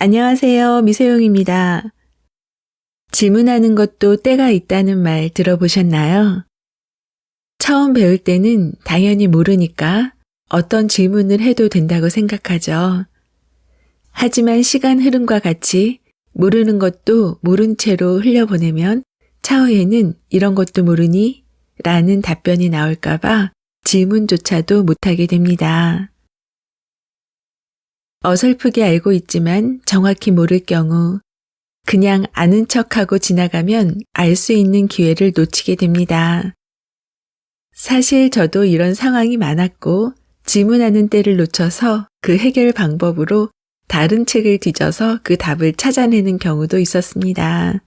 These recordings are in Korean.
안녕하세요. 미세용입니다. 질문하는 것도 때가 있다는 말 들어보셨나요? 처음 배울 때는 당연히 모르니까 어떤 질문을 해도 된다고 생각하죠. 하지만 시간 흐름과 같이 모르는 것도 모른 채로 흘려보내면 차후에는 이런 것도 모르니? 라는 답변이 나올까봐 질문조차도 못하게 됩니다. 어설프게 알고 있지만 정확히 모를 경우 그냥 아는 척하고 지나가면 알 수 있는 기회를 놓치게 됩니다. 사실 저도 이런 상황이 많았고 질문하는 때를 놓쳐서 그 해결 방법으로 다른 책을 뒤져서 그 답을 찾아내는 경우도 있었습니다.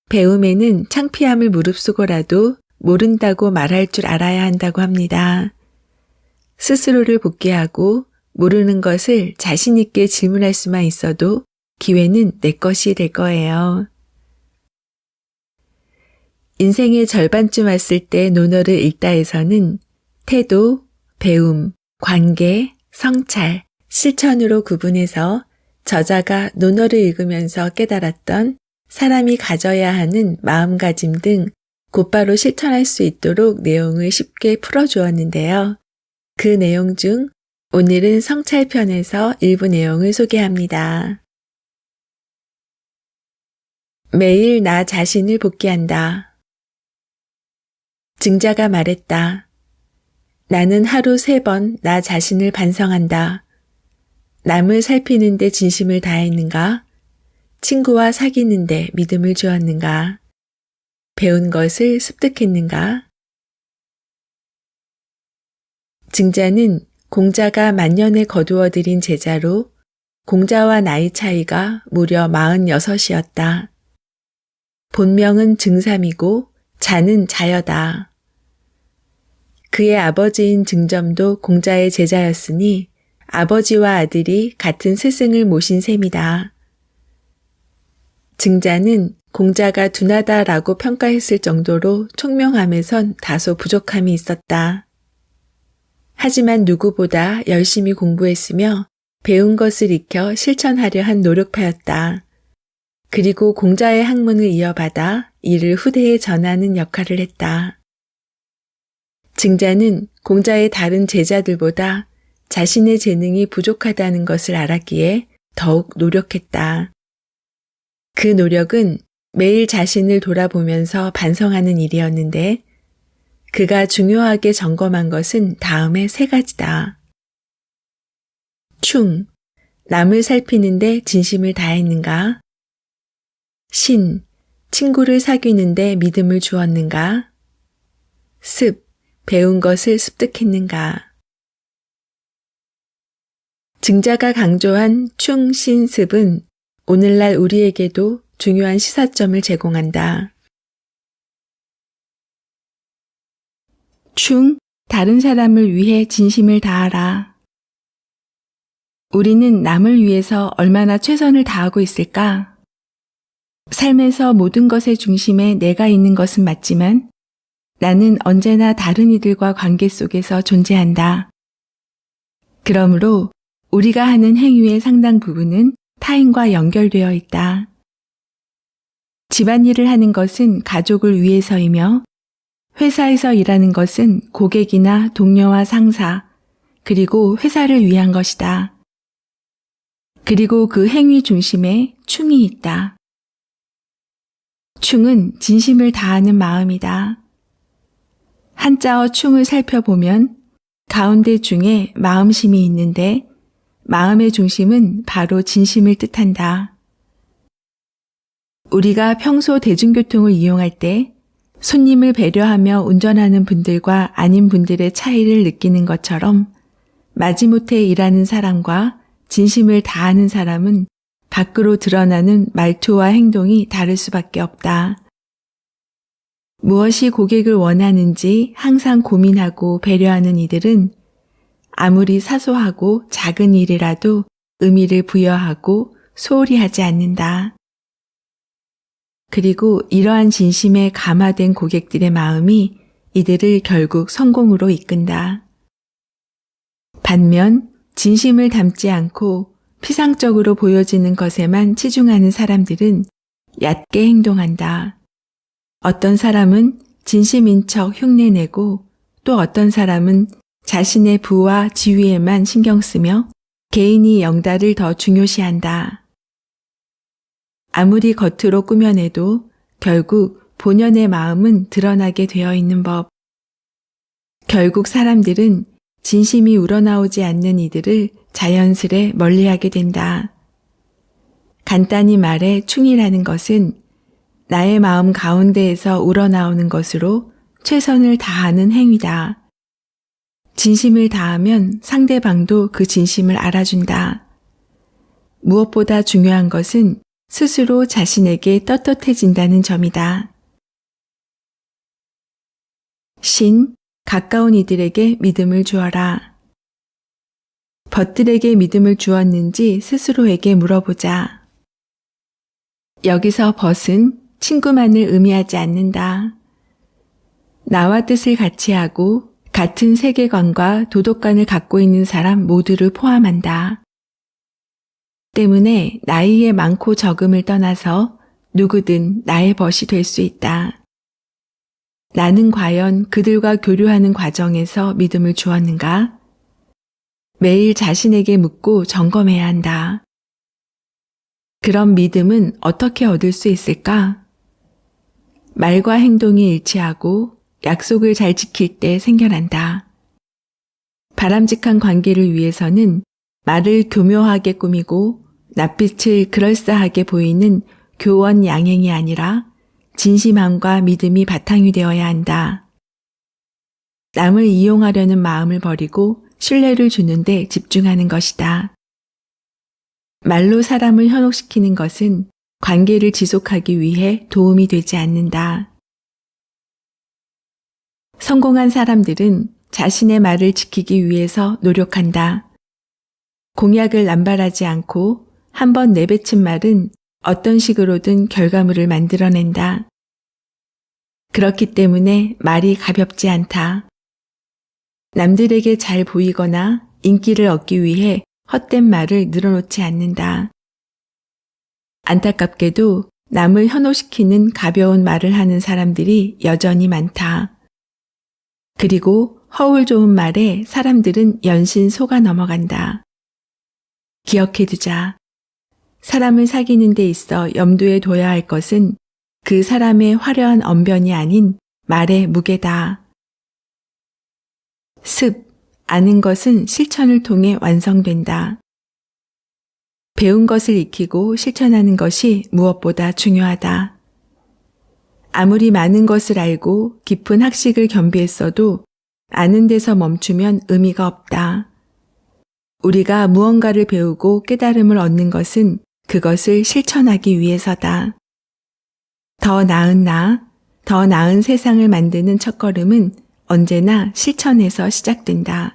배움에는 창피함을 무릅쓰고라도 모른다고 말할 줄 알아야 한다고 합니다. 스스로를 복귀하고 모르는 것을 자신 있게 질문할 수만 있어도 기회는 내 것이 될 거예요. 인생의 절반쯤 왔을 때 논어를 읽다에서는 태도, 배움, 관계, 성찰, 실천으로 구분해서 저자가 논어를 읽으면서 깨달았던 사람이 가져야 하는 마음가짐 등 곧바로 실천할 수 있도록 내용을 쉽게 풀어주었는데요. 그 내용 중 오늘은 성찰편에서 일부 내용을 소개합니다. 매일 나 자신을 복귀한다. 증자가 말했다. 나는 하루 3번 나 자신을 반성한다. 남을 살피는데 진심을 다했는가? 친구와 사귀는데 믿음을 주었는가? 배운 것을 습득했는가? 증자는 공자가 만년에 거두어들인 제자로 공자와 나이 차이가 무려 46이었다. 본명은 증삼이고 자는 자여다. 그의 아버지인 증점도 공자의 제자였으니 아버지와 아들이 같은 스승을 모신 셈이다. 증자는 공자가 둔하다라고 평가했을 정도로 총명함에선 다소 부족함이 있었다. 하지만 누구보다 열심히 공부했으며 배운 것을 익혀 실천하려 한 노력파였다. 그리고 공자의 학문을 이어받아 이를 후대에 전하는 역할을 했다. 증자는 공자의 다른 제자들보다 자신의 재능이 부족하다는 것을 알았기에 더욱 노력했다. 그 노력은 매일 자신을 돌아보면서 반성하는 일이었는데 그가 중요하게 점검한 것은 다음의 3가지다. 충, 남을 살피는데 진심을 다했는가? 신, 친구를 사귀는데 믿음을 주었는가? 습, 배운 것을 습득했는가? 증자가 강조한 충, 신, 습은 오늘날 우리에게도 중요한 시사점을 제공한다. 충, 다른 사람을 위해 진심을 다하라. 우리는 남을 위해서 얼마나 최선을 다하고 있을까? 삶에서 모든 것의 중심에 내가 있는 것은 맞지만 나는 언제나 다른 이들과 관계 속에서 존재한다. 그러므로 우리가 하는 행위의 상당 부분은 타인과 연결되어 있다. 집안일을 하는 것은 가족을 위해서이며 회사에서 일하는 것은 고객이나 동료와 상사, 그리고 회사를 위한 것이다. 그리고 그 행위 중심에 충이 있다. 충은 진심을 다하는 마음이다. 한자어 충을 살펴보면 가운데 중에 마음심이 있는데 마음의 중심은 바로 진심을 뜻한다. 우리가 평소 대중교통을 이용할 때 손님을 배려하며 운전하는 분들과 아닌 분들의 차이를 느끼는 것처럼 마지못해 일하는 사람과 진심을 다하는 사람은 밖으로 드러나는 말투와 행동이 다를 수밖에 없다. 무엇이 고객을 원하는지 항상 고민하고 배려하는 이들은 아무리 사소하고 작은 일이라도 의미를 부여하고 소홀히 하지 않는다. 그리고 이러한 진심에 감화된 고객들의 마음이 이들을 결국 성공으로 이끈다. 반면 진심을 담지 않고 피상적으로 보여지는 것에만 치중하는 사람들은 얕게 행동한다. 어떤 사람은 진심인 척 흉내내고 또 어떤 사람은 자신의 부와 지위에만 신경 쓰며 개인이 영달을 더 중요시한다. 아무리 겉으로 꾸며내도 결국 본연의 마음은 드러나게 되어 있는 법. 결국 사람들은 진심이 우러나오지 않는 이들을 자연스레 멀리하게 된다. 간단히 말해 충이라는 것은 나의 마음 가운데에서 우러나오는 것으로 최선을 다하는 행위다. 진심을 다하면 상대방도 그 진심을 알아준다. 무엇보다 중요한 것은 스스로 자신에게 떳떳해진다는 점이다. 신, 가까운 이들에게 믿음을 주어라. 벗들에게 믿음을 주었는지 스스로에게 물어보자. 여기서 벗은 친구만을 의미하지 않는다. 나와 뜻을 같이 하고 같은 세계관과 도덕관을 갖고 있는 사람 모두를 포함한다. 때문에 나이의 많고 적음을 떠나서 누구든 나의 벗이 될 수 있다. 나는 과연 그들과 교류하는 과정에서 믿음을 주었는가? 매일 자신에게 묻고 점검해야 한다. 그럼 믿음은 어떻게 얻을 수 있을까? 말과 행동이 일치하고 약속을 잘 지킬 때 생겨난다. 바람직한 관계를 위해서는 말을 교묘하게 꾸미고 낯빛을 그럴싸하게 보이는 교원 양행이 아니라 진심함과 믿음이 바탕이 되어야 한다. 남을 이용하려는 마음을 버리고 신뢰를 주는 데 집중하는 것이다. 말로 사람을 현혹시키는 것은 관계를 지속하기 위해 도움이 되지 않는다. 성공한 사람들은 자신의 말을 지키기 위해서 노력한다. 공약을 남발하지 않고 한번 내뱉은 말은 어떤 식으로든 결과물을 만들어낸다. 그렇기 때문에 말이 가볍지 않다. 남들에게 잘 보이거나 인기를 얻기 위해 헛된 말을 늘어놓지 않는다. 안타깝게도 남을 현혹시키는 가벼운 말을 하는 사람들이 여전히 많다. 그리고 허울 좋은 말에 사람들은 연신 속아 넘어간다. 기억해두자. 사람을 사귀는 데 있어 염두에 둬야 할 것은 그 사람의 화려한 언변이 아닌 말의 무게다. 습, 아는 것은 실천을 통해 완성된다. 배운 것을 익히고 실천하는 것이 무엇보다 중요하다. 아무리 많은 것을 알고 깊은 학식을 겸비했어도 아는 데서 멈추면 의미가 없다. 우리가 무언가를 배우고 깨달음을 얻는 것은 그것을 실천하기 위해서다. 더 나은 나, 더 나은 세상을 만드는 첫걸음은 언제나 실천에서 시작된다.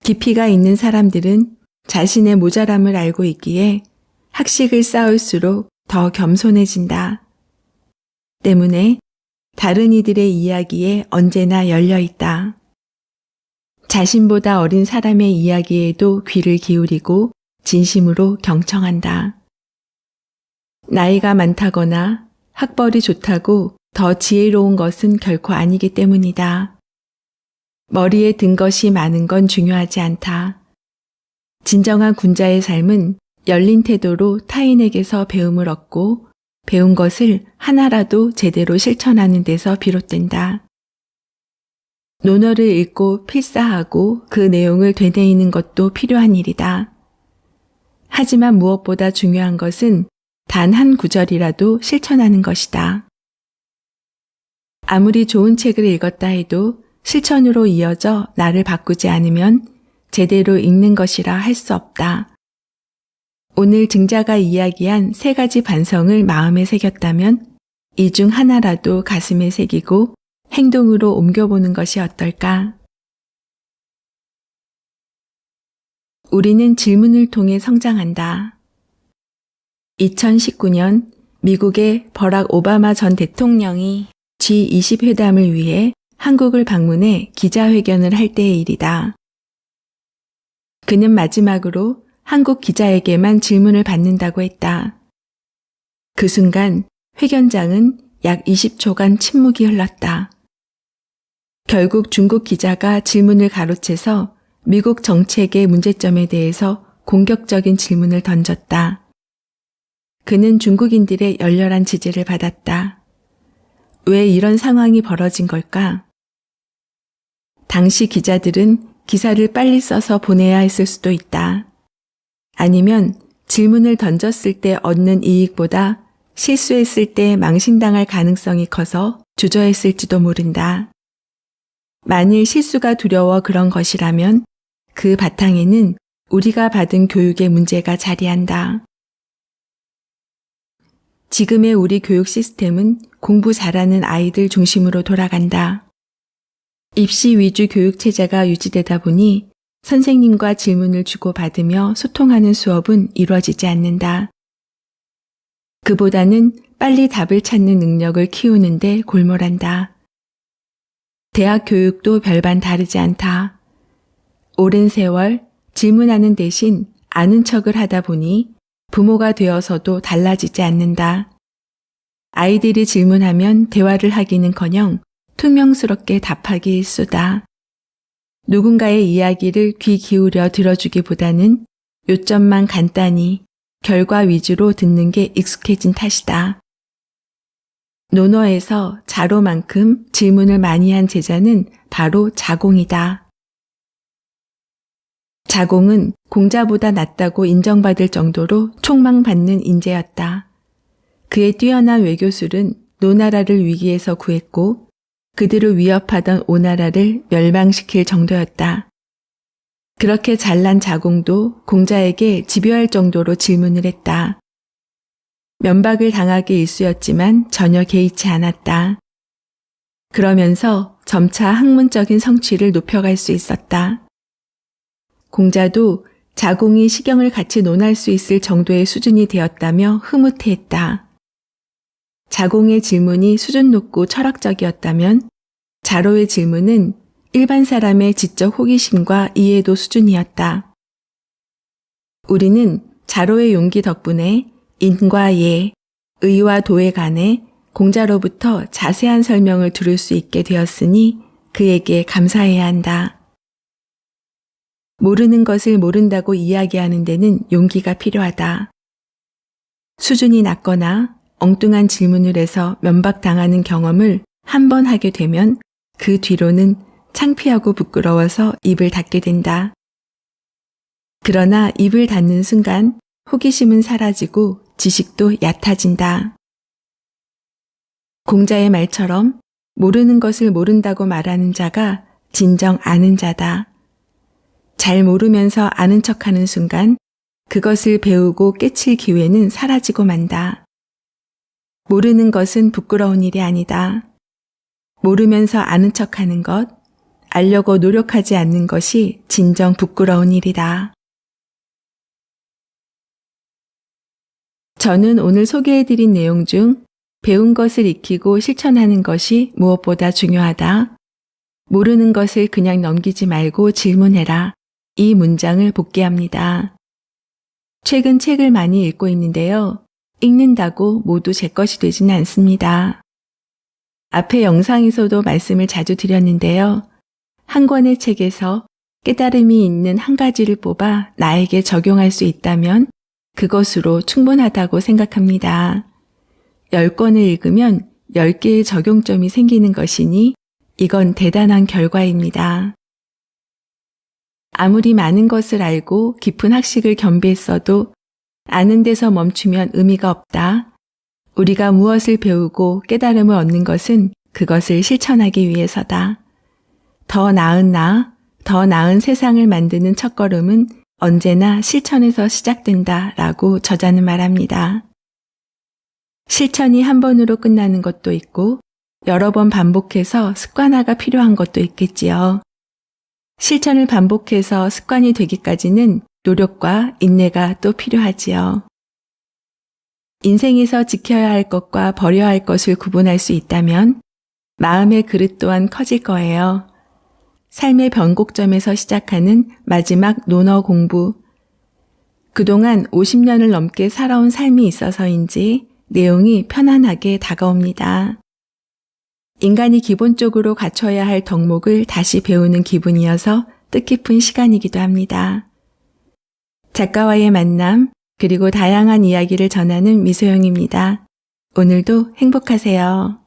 깊이가 있는 사람들은 자신의 모자람을 알고 있기에 학식을 쌓을수록 더 겸손해진다. 때문에 다른 이들의 이야기에 언제나 열려 있다. 자신보다 어린 사람의 이야기에도 귀를 기울이고 진심으로 경청한다. 나이가 많다거나 학벌이 좋다고 더 지혜로운 것은 결코 아니기 때문이다. 머리에 든 것이 많은 건 중요하지 않다. 진정한 군자의 삶은 열린 태도로 타인에게서 배움을 얻고 배운 것을 하나라도 제대로 실천하는 데서 비롯된다. 논어를 읽고 필사하고 그 내용을 되뇌이는 것도 필요한 일이다. 하지만 무엇보다 중요한 것은 단 한 구절이라도 실천하는 것이다. 아무리 좋은 책을 읽었다 해도 실천으로 이어져 나를 바꾸지 않으면 제대로 읽는 것이라 할 수 없다. 오늘 증자가 이야기한 3가지 반성을 마음에 새겼다면 이 중 하나라도 가슴에 새기고 행동으로 옮겨보는 것이 어떨까? 우리는 질문을 통해 성장한다. 2019년 미국의 버락 오바마 전 대통령이 G20 회담을 위해 한국을 방문해 기자회견을 할 때의 일이다. 그는 마지막으로 한국 기자에게만 질문을 받는다고 했다. 그 순간 회견장은 약 20초간 침묵이 흘렀다. 결국 중국 기자가 질문을 가로채서 미국 정책의 문제점에 대해서 공격적인 질문을 던졌다. 그는 중국인들의 열렬한 지지를 받았다. 왜 이런 상황이 벌어진 걸까? 당시 기자들은 기사를 빨리 써서 보내야 했을 수도 있다. 아니면 질문을 던졌을 때 얻는 이익보다 실수했을 때 망신당할 가능성이 커서 주저했을지도 모른다. 만일 실수가 두려워 그런 것이라면 그 바탕에는 우리가 받은 교육의 문제가 자리한다. 지금의 우리 교육 시스템은 공부 잘하는 아이들 중심으로 돌아간다. 입시 위주 교육 체제가 유지되다 보니 선생님과 질문을 주고받으며 소통하는 수업은 이루어지지 않는다. 그보다는 빨리 답을 찾는 능력을 키우는데 골몰한다. 대학 교육도 별반 다르지 않다. 오랜 세월 질문하는 대신 아는 척을 하다 보니 부모가 되어서도 달라지지 않는다. 아이들이 질문하면 대화를 하기는커녕 퉁명스럽게 답하기 일쑤다. 누군가의 이야기를 귀 기울여 들어주기보다는 요점만 간단히 결과 위주로 듣는 게 익숙해진 탓이다. 논어에서 자로만큼 질문을 많이 한 제자는 바로 자공이다. 자공은 공자보다 낫다고 인정받을 정도로 촉망받는 인재였다. 그의 뛰어난 외교술은 노나라를 위기에서 구했고 그들을 위협하던 오나라를 멸망시킬 정도였다. 그렇게 잘난 자공도 공자에게 집요할 정도로 질문을 했다. 면박을 당하기 일쑤였지만 전혀 개의치 않았다. 그러면서 점차 학문적인 성취를 높여갈 수 있었다. 공자도 자공이 시경을 같이 논할 수 있을 정도의 수준이 되었다며 흐뭇해했다. 자공의 질문이 수준 높고 철학적이었다면 자로의 질문은 일반 사람의 지적 호기심과 이해도 수준이었다. 우리는 자로의 용기 덕분에 인과 예, 의와 도에 관해 공자로부터 자세한 설명을 들을 수 있게 되었으니 그에게 감사해야 한다. 모르는 것을 모른다고 이야기하는 데는 용기가 필요하다. 수준이 낮거나 엉뚱한 질문을 해서 면박당하는 경험을 한 번 하게 되면 그 뒤로는 창피하고 부끄러워서 입을 닫게 된다. 그러나 입을 닫는 순간 호기심은 사라지고 지식도 얕아진다. 공자의 말처럼 모르는 것을 모른다고 말하는 자가 진정 아는 자다. 잘 모르면서 아는 척하는 순간 그것을 배우고 깨칠 기회는 사라지고 만다. 모르는 것은 부끄러운 일이 아니다. 모르면서 아는 척하는 것, 알려고 노력하지 않는 것이 진정 부끄러운 일이다. 저는 오늘 소개해드린 내용 중 배운 것을 익히고 실천하는 것이 무엇보다 중요하다. 모르는 것을 그냥 넘기지 말고 질문해라. 이 문장을 복귀합니다. 최근 책을 많이 읽고 있는데요. 읽는다고 모두 제 것이 되지는 않습니다. 앞에 영상에서도 말씀을 자주 드렸는데요. 한 권의 책에서 깨달음이 있는 한 가지를 뽑아 나에게 적용할 수 있다면 그것으로 충분하다고 생각합니다. 10권을 읽으면 10개의 적용점이 생기는 것이니 이건 대단한 결과입니다. 아무리 많은 것을 알고 깊은 학식을 겸비했어도 아는 데서 멈추면 의미가 없다. 우리가 무엇을 배우고 깨달음을 얻는 것은 그것을 실천하기 위해서다. 더 나은 나, 더 나은 세상을 만드는 첫걸음은 언제나 실천에서 시작된다라고 저자는 말합니다. 실천이 한 번으로 끝나는 것도 있고 여러 번 반복해서 습관화가 필요한 것도 있겠지요. 실천을 반복해서 습관이 되기까지는 노력과 인내가 또 필요하지요. 인생에서 지켜야 할 것과 버려야 할 것을 구분할 수 있다면 마음의 그릇 또한 커질 거예요. 삶의 변곡점에서 시작하는 마지막 논어 공부. 그동안 50년을 넘게 살아온 삶이 있어서인지 내용이 편안하게 다가옵니다. 인간이 기본적으로 갖춰야 할 덕목을 다시 배우는 기분이어서 뜻깊은 시간이기도 합니다. 작가와의 만남, 그리고 다양한 이야기를 전하는 미소영입니다. 오늘도 행복하세요.